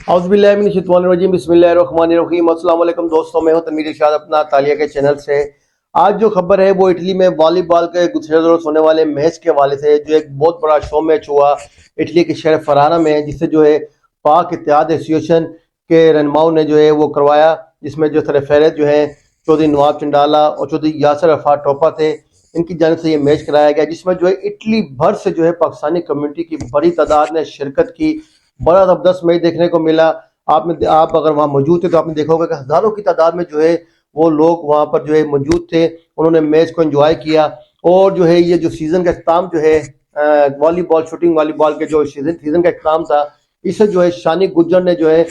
औज़ुबिल्लाहिमिनश्शैतानिर्रजीम बिस्मिल्लाहिर्रहमानिर्रहीम। अस्सलाम वालेकुम दोस्तों, मैं हूं तनवीर इरशाद अपना तालिया के चैनल से। आज जो खबर है वो इटली में वॉलीबॉल के दूसरे रोज़ होने वाले मैच के हवाले से, जो एक बहुत बड़ा शो मैच हुआ इटली के शहर फराना में, जिससे जो है पाक इत्तेहाद एसोसिएशन के रहनुमाओं ने जो है वो करवाया, जिसमें जो सरफहरिस्त जो है चौधरी नवाब चंडाला और चौधरी यासर अरफात टोपा थे, इनकी जानिब से ये मैच कराया गया, जिसमें जो है इटली भर से जो है पाकिस्तानी कम्युनिटी की बड़ी तादाद ने शिरकत की। बड़ा ज़बरदस्त मैच देखने को मिला। आप अगर वहाँ मौजूद थे तो आपने देखा होगा कि हज़ारों की तादाद में जो है वो लोग वहाँ पर जो है मौजूद थे, उन्होंने मैच को एंजॉय किया। और जो है ये जो सीज़न का इख्तिताम जो है वॉलीबॉल शूटिंग वॉलीबॉल के जो सीज़न का इख्तिताम था, इससे जो है शानी गुज्जर ने जो है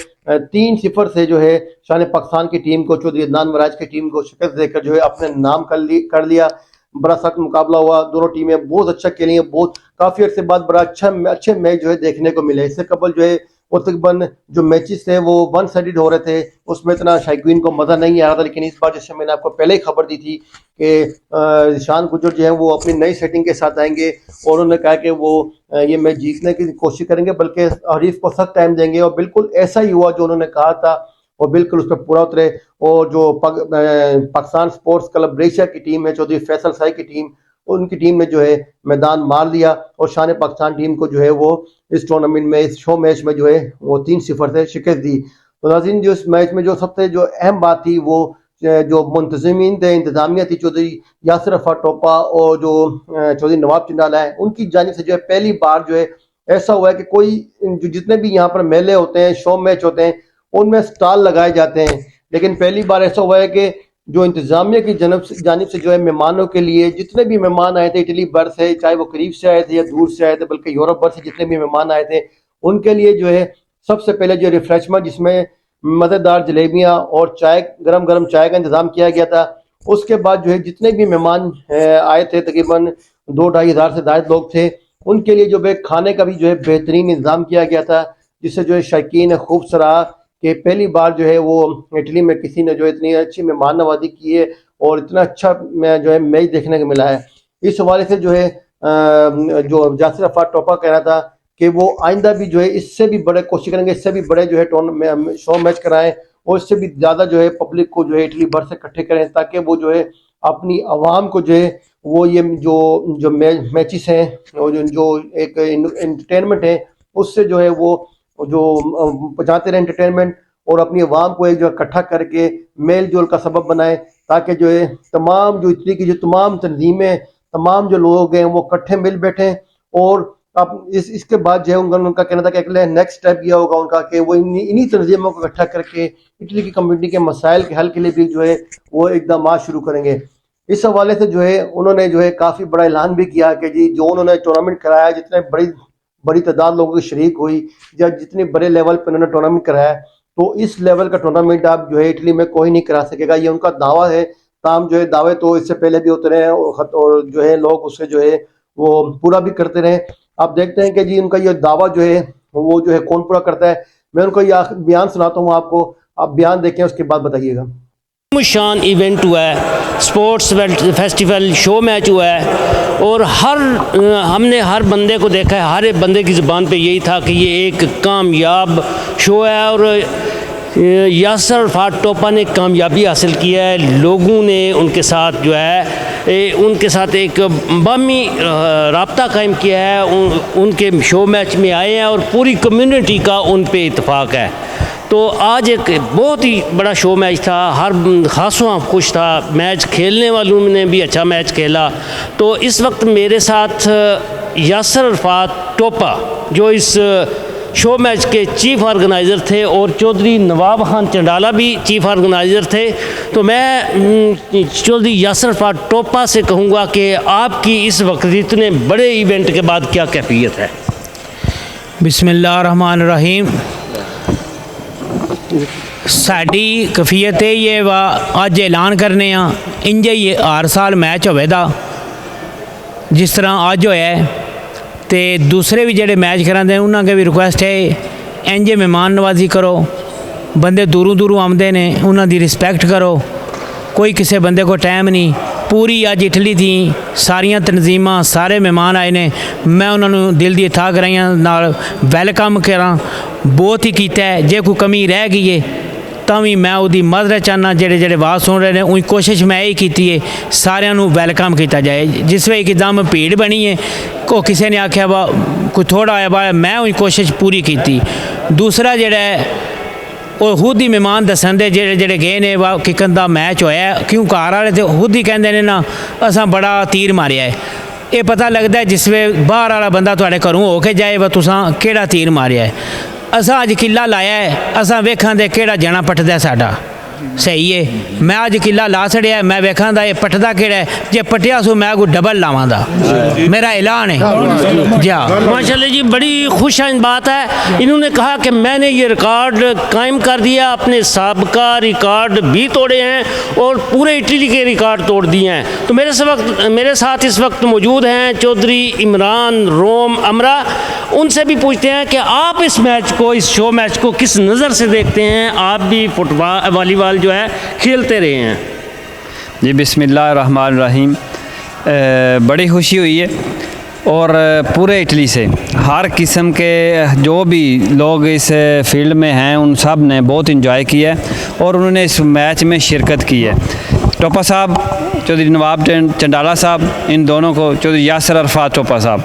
3-0 से जो है शान पाकिस्तान की टीम को, चौधरी अदनान मराज की टीम को शिकस्त देकर जो है अपने नाम कर लिया। बड़ा सख्त मुकाबला हुआ, दोनों टीमें बहुत अच्छा खेली हैं, बहुत काफ़ी अर्से बाद बड़ा अच्छे मैच जो है देखने को मिले। इससे कबल जो है वो तकरीबन जो मैचेस थे वो वन साइडेड हो रहे थे, उसमें इतना शायकीन को मज़ा नहीं आ रहा था। लेकिन इस बार जैसे मैंने आपको पहले ही खबर दी थी कि शान गुज्जर जो है वो अपनी नई सेटिंग के साथ आएंगे और उन्होंने कहा कि वो ये मैच जीतने की कोशिश करेंगे, बल्कि हरीफ को सख्त टाइम देंगे। और बिल्कुल ऐसा ही हुआ जो उन्होंने कहा था, और बिल्कुल उस पर पूरा उतरे। और जो पाकिस्तान स्पोर्ट्स क्लब ब्रेशिया की टीम है, चौधरी फैसल साई की टीम, उनकी टीम ने जो है मैदान मार लिया और शान पाकिस्तान टीम को जो है वो इस टूर्नामेंट में, इस शो मैच में जो है वो 3-0 से शिकस्त दी। तो नाज़रीन, जो इस मैच में जो सबसे जो अहम बात थी वो जो मुंतज़मीन थे, इंतजामिया थी, चौधरी यासर अरफात टोपा और जो चौधरी नवाब चंडाला है, उनकी जानिब से जो है पहली बार जो है ऐसा हुआ है कि कोई जो जितने भी यहाँ पर मेले होते हैं, शो मैच होते हैं, उनमें स्टॉल लगाए जाते हैं। लेकिन पहली बार ऐसा हुआ है कि जो इंतजामिया की जानिब से जो है मेहमानों के लिए, जितने भी मेहमान आए थे इटली भर से, चाहे वो करीब से आए थे या दूर से आए थे, बल्कि यूरोप भर से जितने भी मेहमान आए थे, उनके लिए जो है सबसे पहले जो रिफ्रेशमेंट, जिसमें मज़ेदार जलेबियाँ और चाय, गरम गरम चाय का इंतज़ाम किया गया था। उसके बाद जो है जितने भी मेहमान आए थे, तकरीबन 2-2.5 हज़ार से ज़्यादा लोग थे, उनके लिए जो है खाने का भी जो है बेहतरीन इंतज़ाम किया गया था, जिससे जो है शायकीन खूब सराहा कि पहली बार जो है वो इटली में किसी ने जो इतनी अच्छी मेहमान नवाजी की है और इतना अच्छा जो है मैच देखने को मिला है। इस हवाले से जो है जो यासर अरफात टोपा कह रहा था कि वो आइंदा भी जो है इससे भी बड़े कोशिश करेंगे, इससे भी बड़े जो है शो मैच कराएं और इससे भी ज़्यादा जो है पब्लिक को जो है इटली भर से इकट्ठे करें, ताकि वो जो है अपनी आवाम को जो है वो ये जो मैचेस हैं और जो एक एंटरटेनमेंट है, उससे जो है वो जो पहुँचाते रहे एंटरटेनमेंट, और अपनी आवाम को एक जो इकट्ठा करके मेल जोल का सबब बनाए, ताकि जो है तमाम जो इटली की जो तमाम तंजीमें, तमाम जो लोग हैं वो इकट्ठे मिल बैठे। और अब इसके बाद जो है उनका कहना था कि अगले नेक्स्ट स्टेप यह होगा उनका कि वो इन्हीं तंजीमों को इकट्ठा करके इटली की कम्युनिटी के मसाइल के हल के लिए भी जो है वो इकदाम शुरू करेंगे। इस हवाले से जो है उन्होंने जो है काफ़ी बड़ा ऐलान भी किया कि जी जो उन्होंने टूर्नामेंट कराया, जितने बड़ी तादाद लोगों की शरीक हुई या जितने बड़े लेवल पर उन्होंने टूर्नामेंट कराया, तो इस लेवल का टूर्नामेंट आप जो है इटली में कोई नहीं करा सकेगा, ये उनका दावा है। ताम जो है दावे तो इससे पहले भी होते रहे और जो है लोग उसे जो है वो पूरा भी करते रहे। आप देखते हैं कि जी उनका ये दावा जो है वो जो है कौन पूरा करता है। मैं उनको ये बयान सुनाता हूँ आपको, आप बयान देखें, उसके बाद बताइएगा। शान इवेंट हुआ है, स्पोर्ट्स फेस्टिवल शो मैच हुआ है, और हमने हर बंदे को देखा है, हर एक बंदे की ज़ुबान पे यही था कि ये एक कामयाब शो है। और यासर अरफात टोपा ने कामयाबी हासिल किया है, लोगों ने उनके साथ जो है उनके साथ एक बामी राब्ता कायम किया है, उनके शो मैच में आए हैं और पूरी कम्युनिटी का उन पे इत्तेफाक है। तो आज एक बहुत ही बड़ा शो मैच था, हर खासों खुश था, मैच खेलने वालों ने भी अच्छा मैच खेला। तो इस वक्त मेरे साथ यासर अरफात टोपा जो इस शो मैच के चीफ ऑर्गेनाइज़र थे, और चौधरी नवाब खान चंडाला भी चीफ ऑर्गेनाइज़र थे। तो मैं चौधरी यासर अरफात टोपा से कहूँगा कि आपकी इस वक्त इतने बड़े इवेंट के बाद क्या कैफियत है? बिस्मिल्लाह रहमान रहीम। साडी कफीयत ये वा अज ऐलान करने इंजे ही हर साल मैच होवेगा, जिस तरह अज होया तो दूसरे भी जेडे मैच कराते हैं उन्होंने भी रिक्वेस्ट है इंजे मेहमान नवाजी करो, बंदे दूरों दूरों आते हैं उन्होंने रिस्पैक्ट करो, कोई किसी बंदे को टाइम नहीं ਪੂਰੀ ਅੱਜ ਇਟਲੀ ਦੀ ਸਾਰੀਆਂ ਤਨਜ਼ੀਮਾਂ ਸਾਰੇ ਮਹਿਮਾਨ ਆਏ ਨੇ, ਮੈਂ ਉਹਨਾਂ ਨੂੰ ਦਿਲ ਦੀ ਥਾਂ ਕਰਾਈਆਂ ਨਾਲ ਵੈਲਕਮ ਕਰਾਂ ਬਹੁਤ ਹੀ ਕੀਤਾ ਹੈ। ਜੇ ਕੋਈ ਕਮੀ ਰਹਿ ਗਈ ਹੈ ਤਾਂ ਵੀ ਮੈਂ ਉਹਦੀ ਮਦਦ ਚਾਹੁੰਦਾ। ਜਿਹੜੇ ਆਵਾਜ਼ ਸੁਣ ਰਹੇ ਨੇ ਉਹੀ ਕੋਸ਼ਿਸ਼ ਮੈਂ ਇਹ ਕੀਤੀ ਹੈ ਸਾਰਿਆਂ ਨੂੰ ਵੈਲਕਮ ਕੀਤਾ ਜਾਏ। ਜਿਸ ਵੇ ਇੱਕਦਮ ਭੀੜ ਬਣੀ ਹੈ ਕੋ ਕਿਸੇ ਨੇ ਆਖਿਆ ਵਾ ਕੋਈ ਥੋੜਾ ਆਇਆ ਵਾ, ਮੈਂ ਉਹੀ ਕੋਸ਼ਿਸ਼ ਪੂਰੀ ਕੀਤੀ। ਦੂਸਰਾ ਜਿਹੜਾ ਹੈ ਉਹ ਖੁਦ ਹੀ ਮਹਿਮਾਨ ਦੱਸਣ ਦੇ ਜਿਹੜੇ ਗਏ ਨੇ ਵਾ ਕਿਕਨ ਦਾ ਮੈਚ ਹੋਇਆ, ਕਿਉਂ ਘਰ ਵਾਲੇ ਤੇ ਖੁਦ ਹੀ ਕਹਿੰਦੇ ਨੇ ਨਾ ਅਸਾਂ ਬੜਾ ਤੀਰ ਮਾਰਿਆ ਹੈ। ਇਹ ਪਤਾ ਲੱਗਦਾ ਜਿਸ ਵੇ ਬਾਹਰ ਵਾਲਾ ਬੰਦਾ ਤੁਹਾਡੇ ਘਰੋਂ ਹੋ ਕੇ ਜਾਏ ਵਾ ਤੁਸਾਂ ਕਿਹੜਾ ਤੀਰ ਮਾਰਿਆ ਹੈ। ਅਸਾਂ ਅੱਜ ਕਿੱਲਾ ਲਾਇਆ ਹੈ, ਅਸਾਂ ਵੇਖਾਂ ਦੇ ਕਿਹੜਾ ਜਣਾ ਪੱਟਦਾ ਸਾਡਾ ਸਹੀ ਹੈ। ਮੈਂ ਅੱਜ ਕਿੱਲਾ ਲਾ ਛੜਿਆ, मैं वेखा ये पटदा केड़ा है, जे पटिया सो मैं कोई डबल लावांदा, मेरा ऐलान है। जा माशाल्लाह जी, बड़ी खुशाइन बात है। इन्होंने कहा कि मैंने ये रिकॉर्ड कायम कर दिया, अपने साबका रिकॉर्ड भी तोड़े हैं और पूरे इटली के रिकॉर्ड तोड़ दिए हैं। तो मेरे साथ इस वक्त मौजूद हैं चौधरी इमरान रोम अमरा। उनसे भी पूछते हैं कि आप इस मैच को, इस शो मैच को किस नज़र से देखते हैं? आप भी फुटबॉल वॉलीबॉल जो है खेलते रहे हैं। जी बिस्मिल्लाहिर्रहमानिर्रहीम। बड़ी खुशी हुई है और पूरे इटली से हर किस्म के जो भी लोग इस फील्ड में हैं उन सब ने बहुत इंजॉय किया है और उन्होंने इस मैच में शिरकत की है। टोपा साहब, चौधरी नवाब चंडाला साहब, इन दोनों को, चौधरी यासर अरफात टोपा साहब,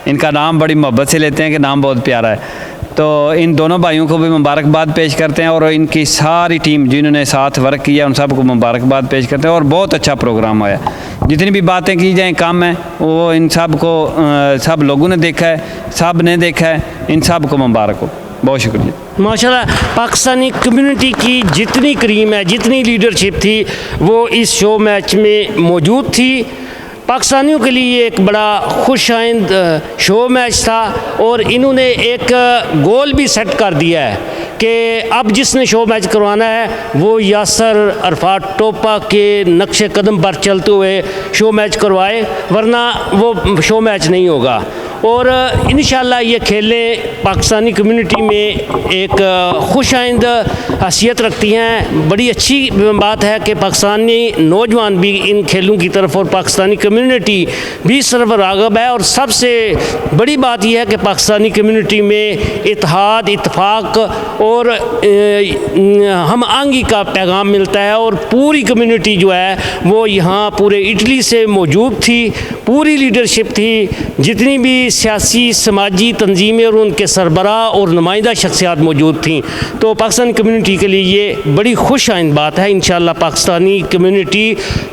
इनका नाम बड़ी मोहब्बत से लेते हैं कि नाम बहुत प्यारा है। तो इन दोनों भाइयों को भी मुबारकबाद पेश करते हैं और इनकी सारी टीम जिन्होंने साथ वर्क किया उन सबको मुबारकबाद पेश करते हैं और बहुत अच्छा प्रोग्राम हुआ है। जितनी भी बातें की जाएँ कम है, वो इन सब को सब लोगों ने देखा है, सब ने देखा है, इन सब को मुबारक हो। बहुत शुक्रिया। माशाल्लाह, पाकिस्तानी कम्युनिटी की जितनी क्रीम है, जितनी लीडरशिप थी वो इस शो मैच में मौजूद थी। पाकिस्तानियों के लिए एक बड़ा खुशाइंद शो मैच था और इन्होंने एक गोल भी सेट कर दिया है कि अब जिसने शो मैच करवाना है वो यासर अरफात टोपा के नक्शे कदम पर चलते हुए शो मैच करवाए, वरना वो शो मैच नहीं होगा। और इंशाल्लाह ये खेलें पाकिस्तानी कम्युनिटी में एक खुशाइंद हैसियत रखती हैं। बड़ी अच्छी बात है कि पाकिस्तानी नौजवान भी इन खेलों की तरफ और पाकिस्तानी कम्युनिटी भी सरफ राग़ब है। और सबसे बड़ी बात यह है कि पाकिस्तानी कम्युनिटी में इत्तेहाद, इत्तेफाक और हम आंगी का पैगाम मिलता है और पूरी कम्युनिटी जो है वो यहाँ पूरे इटली से मौजूद थी। पूरी लीडरशिप थी, जितनी भी सियासी समाजी तंजीमें और उनके सरबराह और नुमाइंदा शख्सियात मौजूद थीं। तो पाकिस्तानी कम्युनिटी के लिए ये बड़ी खुश आइंद बात है। इंशाअल्लाह पाकिस्तानी कम्युनिटी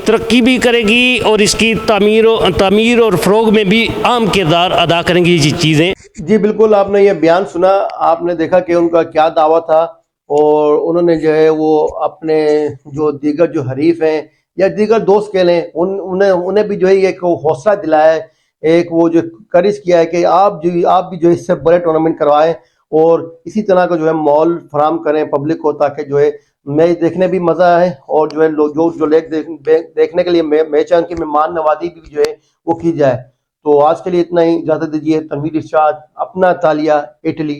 तरक्की भी करेगी और इसकी तामीर और फ़रोग में भी अहम किरदार अदा करेंगी ये चीज़ें। जी बिल्कुल, आपने ये बयान सुना, आपने देखा कि उनका क्या दावा था और उन्होंने जो है वो अपने जो दीगर जो हरीफ हैं या दीगर दोस्त कह लें उन्हें भी जो है एक हौसला दिलाया है, एक वो जो करिश किया है कि आप भी जो इससे बड़े टूर्नामेंट करवाएं और इसी तरह का जो है माहौल फराम करें पब्लिक को, ताकि जो है मैच देखने भी मज़ा आए और जो है लोग जो देखने के लिए मैच है उनकी मेहमान नवाजी भी जो है वो की जाए। तो आज के लिए इतना ही, इजाज़त दीजिए। तनवीर इरशाद, अपना तालिया, इटली।